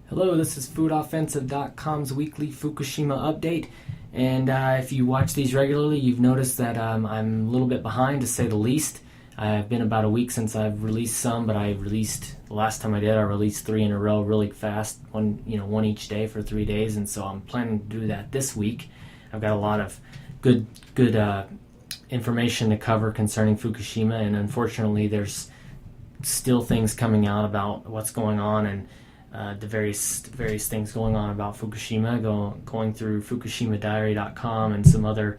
Hello, this is FoodOffensive.com's weekly Fukushima update, and if you watch these regularly, you've noticed that I'm a little bit behind, to say the least. I've been about a week since I've released some, but the last time I released 3 in a row really fast, one each day for 3 days, and so I'm planning to do that this week. I've got a lot of good information to cover concerning Fukushima, and unfortunately there's still things coming out about what's going on, and the various things going on about Fukushima, going through FukushimaDiary.com and some other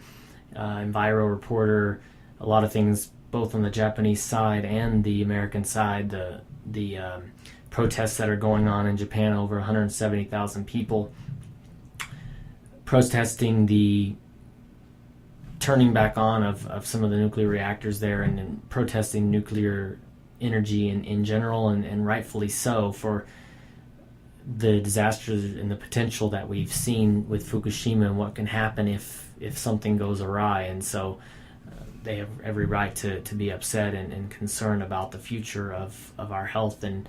Enviro Reporter, a lot of things both on the Japanese side and the American side. The protests that are going on in Japan, over 170,000 people protesting the turning back on of some of the nuclear reactors there, and protesting nuclear energy in general, and rightfully so, for the disasters and the potential that we've seen with Fukushima and what can happen if something goes awry. And so they have every right to be upset and concerned about the future of our health and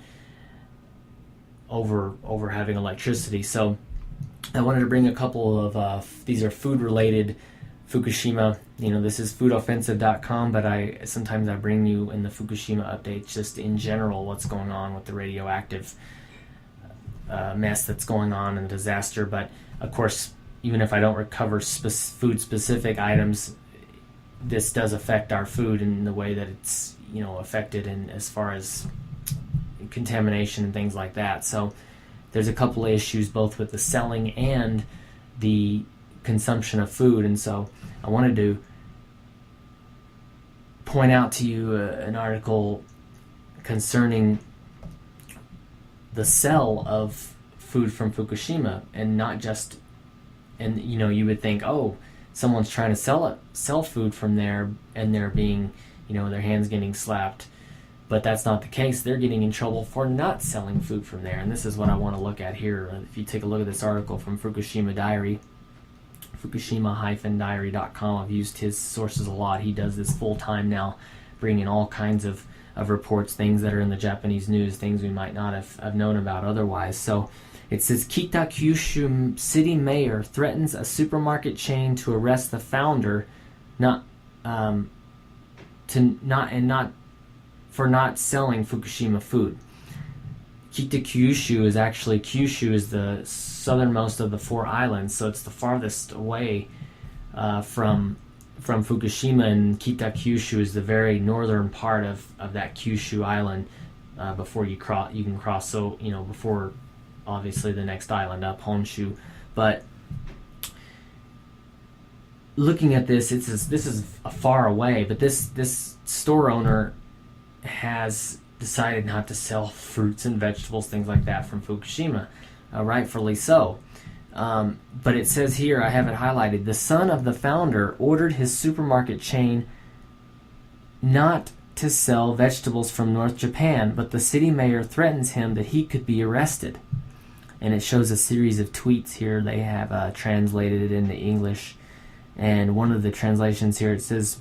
over having electricity. So I wanted to bring a couple of these are food related Fukushima. This is foodoffensive.com, but sometimes I bring you in the Fukushima updates just in general what's going on with the radioactive mess that's going on and disaster. But of course, even if I don't recover food specific items, this does affect our food in the way that it's affected, in as far as contamination and things like that. So there's a couple of issues both with the selling and the consumption of food, and so I wanted to point out to you an article concerning the sale of food from Fukushima, and not just, and you would think, oh, someone's trying to sell food from there, and they're being, their hands getting slapped, but that's not the case. They're getting in trouble for not selling food from there, and this is what I want to look at here. If you take a look at this article from Fukushima Diary, Fukushima-diary.com, I've used his sources a lot. He does this full time now, bringing all kinds of reports, things that are in the Japanese news, things we might not have known about otherwise. So it says, Kitakyushu city mayor threatens a supermarket chain to arrest the founder for not selling Fukushima food. Kitakyushu is actually, Kyushu is the southernmost of the 4 islands, so it's the farthest away from Fukushima, and Kitakyushu is the very northern part of that Kyushu island before you can cross. So before obviously the next island up, Honshu. But looking at this, this is far away. But this store owner has decided not to sell fruits and vegetables, things like that, from Fukushima, rightfully so. But it says here, I have it highlighted, the son of the founder ordered his supermarket chain not to sell vegetables from North Japan, but the city mayor threatens him that he could be arrested. And it shows a series of tweets here. They have translated it into English, and one of the translations here, it says,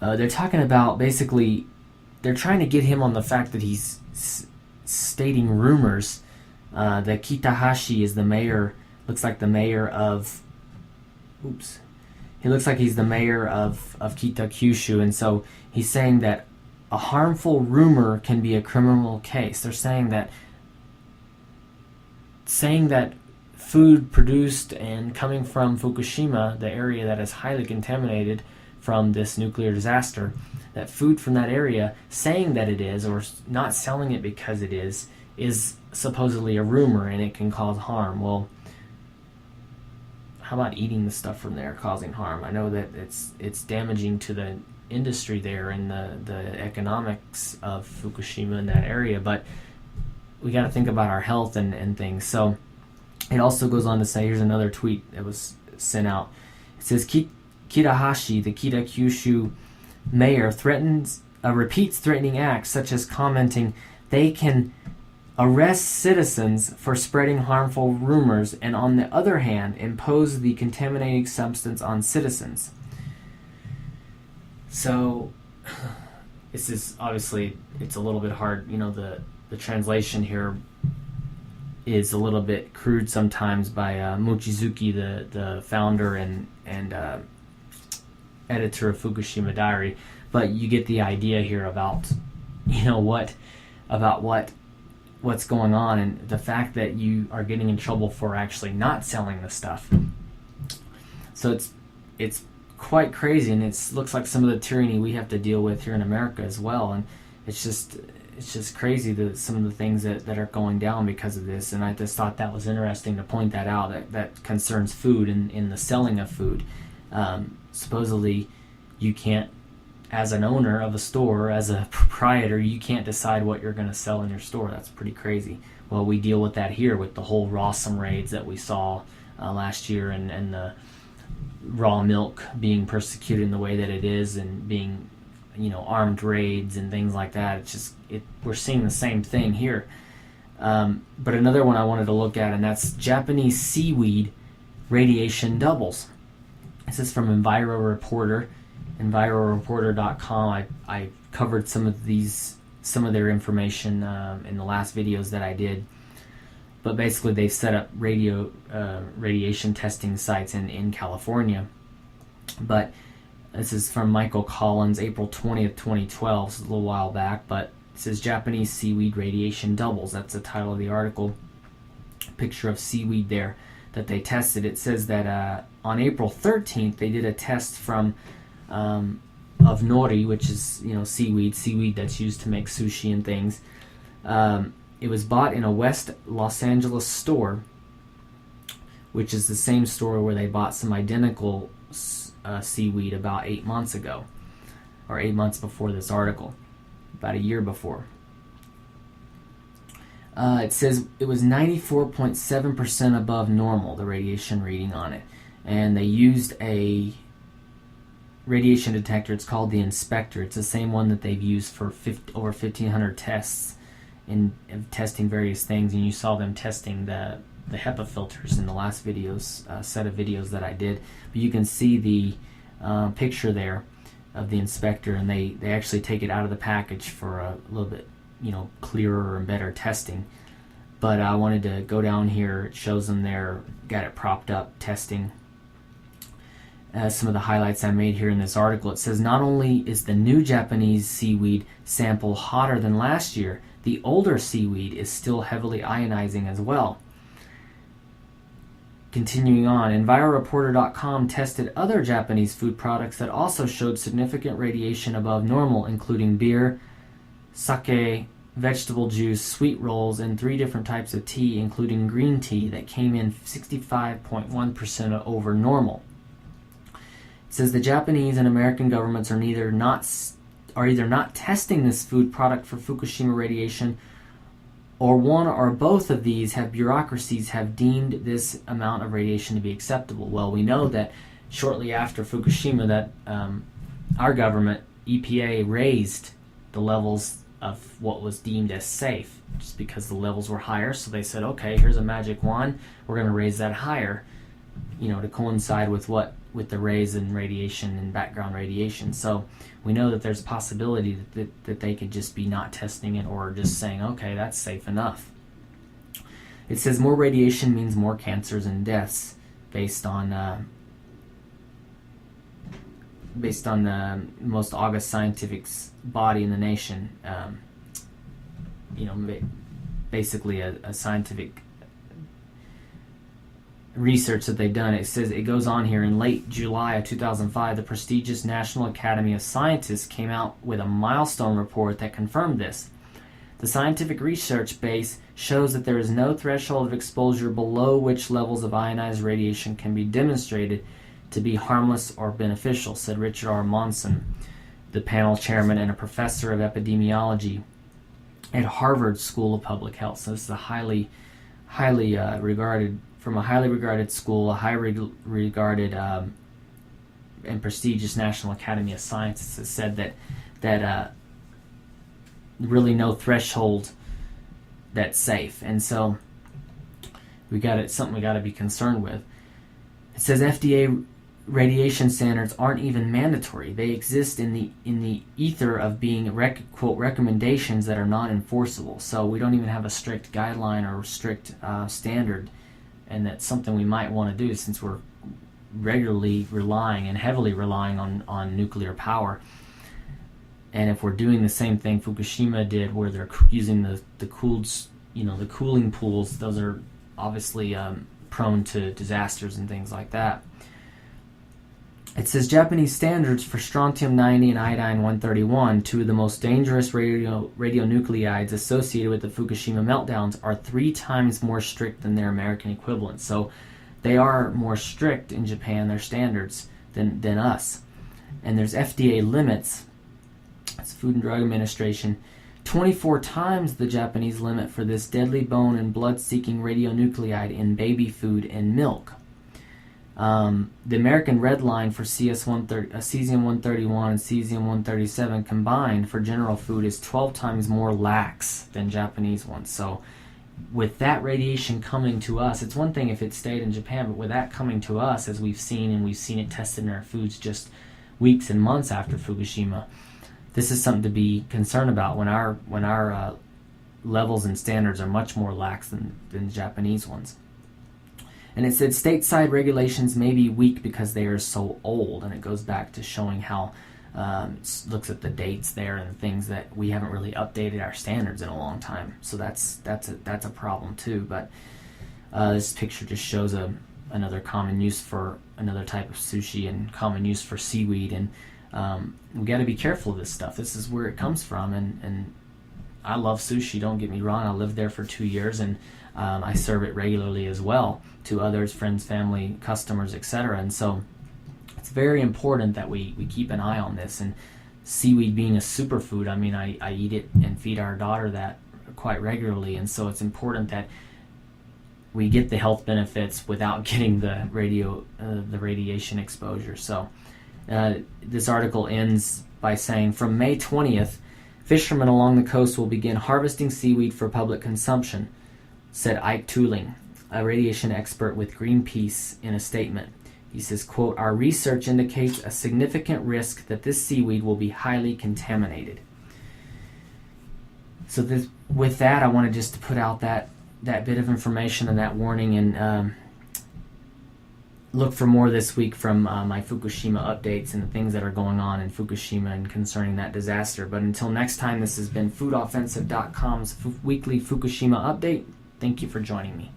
they're talking about, basically, they're trying to get him on the fact that he's stating rumors that Kitahashi is the mayor, looks like the mayor of, he looks like he's the mayor of Kitakyushu, and so he's saying that a harmful rumor can be a criminal case. They're saying that food produced and coming from Fukushima, the area that is highly contaminated from this nuclear disaster, that food from that area, saying that it is, or not selling it because it is supposedly a rumor, and it can cause harm. Well, how about eating the stuff from there causing harm? I know that it's damaging to the industry there and the economics of Fukushima in that area, but we got to think about our health and things. So it also goes on to say, here's another tweet that was sent out. It says, Kitahashi, the Kitakyushu mayor, repeats threatening acts, such as commenting they can arrest citizens for spreading harmful rumors, and on the other hand, impose the contaminating substance on citizens. So this is obviously, it's a little bit hard, the translation here is a little bit crude sometimes by Mochizuki, the founder and editor of Fukushima Diary, but you get the idea here about what's going on, and the fact that you are getting in trouble for actually not selling the stuff. So it's quite crazy, and it looks like some of the tyranny we have to deal with here in America as well. And it's just crazy some of the things that are going down because of this. And I just thought that was interesting to point that out. That concerns food and in the selling of food. Supposedly, you can't, as an owner of a store, as a proprietor, you can't decide what you're going to sell in your store. That's pretty crazy. Well, we deal with that here with the whole Rawsome raids that we saw last year, and the raw milk being persecuted in the way that it is, and being, armed raids and things like that. It's just, we're seeing the same thing here. But another one I wanted to look at, and that's Japanese seaweed radiation doubles. This is from EnviroReporter. EnviroReporter.com. I covered some of their information in the last videos that I did. But basically, they've set up radiation testing sites in California. But this is from Michael Collins, April 20th, 2012. It's a little while back, but it says Japanese seaweed radiation doubles. That's the title of the article. Picture of seaweed there that they tested. It says that on April 13th, they did a test of nori, which is seaweed that's used to make sushi and things. It was bought in a West Los Angeles store, which is the same store where they bought some identical seaweed about 8 months ago, or 8 months before this article, about a year before. It says it was 94.7% above normal, the radiation reading on it, and they used a radiation detector. It's called the Inspector. It's the same one that they've used for over 1,500 tests in testing various things, and you saw them testing the HEPA filters in the last set of videos that I did. But you can see the picture there of the Inspector, and they actually take it out of the package for a little bit clearer and better testing. But I wanted to go down here. It shows them there, got it propped up, testing. Some of the highlights I made here in this article. It says not only is the new Japanese seaweed sample hotter than last year, the older seaweed is still heavily ionizing as well. Continuing on, EnviroReporter.com tested other Japanese food products that also showed significant radiation above normal, including beer, sake, vegetable juice, sweet rolls, and 3 different types of tea, including green tea, that came in 65.1% over normal. It says the Japanese and American governments are either not testing this food product for Fukushima radiation, or one or both of these bureaucracies have deemed this amount of radiation to be acceptable. Well, we know that shortly after Fukushima, that our government, EPA, raised the levels of what was deemed as safe, just because the levels were higher. So they said, okay, here's a magic wand, we're going to raise that higher, to coincide with the raise in radiation and background radiation. So we know that there's a possibility that they could just be not testing it, or just saying, okay, that's safe enough. It says more radiation means more cancers and deaths, based on the most august scientific body in the nation. Basically a scientific research that they've done. It says, it goes on here, in late July of 2005, the prestigious National Academy of Scientists came out with a milestone report that confirmed this. The scientific research base shows that there is no threshold of exposure below which levels of ionized radiation can be demonstrated to be harmless or beneficial, said Richard R. Monson, the panel chairman and a professor of epidemiology at Harvard School of Public Health. So this is a highly regarded school, a highly regarded and prestigious National Academy of Sciences, has said that really no threshold that's safe, and so something we got to be concerned with. It says FDA radiation standards aren't even mandatory. They exist in the ether of being quote recommendations that are not enforceable. So we don't even have a strict guideline or strict standard, and that's something we might want to do since we're regularly relying and heavily relying on nuclear power. And if we're doing the same thing Fukushima did, where they're using the cooling pools, those are obviously prone to disasters and things like that. It says Japanese standards for strontium-90 and iodine-131, two of the most dangerous radionuclides associated with the Fukushima meltdowns, are 3 times more strict than their American equivalents. So they are more strict in Japan, their standards, than us. And there's FDA limits. It's Food and Drug Administration. 24 times the Japanese limit for this deadly bone and blood-seeking radionuclide in baby food and milk. The American red line for cesium-131 and cesium-137 combined for general food is 12 times more lax than Japanese ones. So with that radiation coming to us, it's one thing if it stayed in Japan, but with that coming to us, as we've seen it tested in our foods just weeks and months after Fukushima, this is something to be concerned about when our levels and standards are much more lax than the Japanese ones. And it said stateside regulations may be weak because they are so old, and it goes back to showing how looks at the dates there and things that we haven't really updated our standards in a long time. So that's a problem too. But this picture just shows another common use for another type of sushi and common use for seaweed, and we got to be careful of this stuff. This is where it comes from, and I love sushi. Don't get me wrong. I lived there for 2 years, and I serve it regularly as well to others, friends, family, customers, etc. And so it's very important that we keep an eye on this. And seaweed being a superfood, I mean, I eat it and feed our daughter that quite regularly, and so it's important that we get the health benefits without getting the radiation exposure. So this article ends by saying, from May 20th, fishermen along the coast will begin harvesting seaweed for public consumption, said Ike Tooling, a radiation expert with Greenpeace, in a statement. He says, quote, our research indicates a significant risk that this seaweed will be highly contaminated. So with that, I wanted just to put out that bit of information and that warning, and look for more this week from my Fukushima updates and the things that are going on in Fukushima and concerning that disaster. But until next time, this has been FoodOffensive.com's weekly Fukushima update. Thank you for joining me.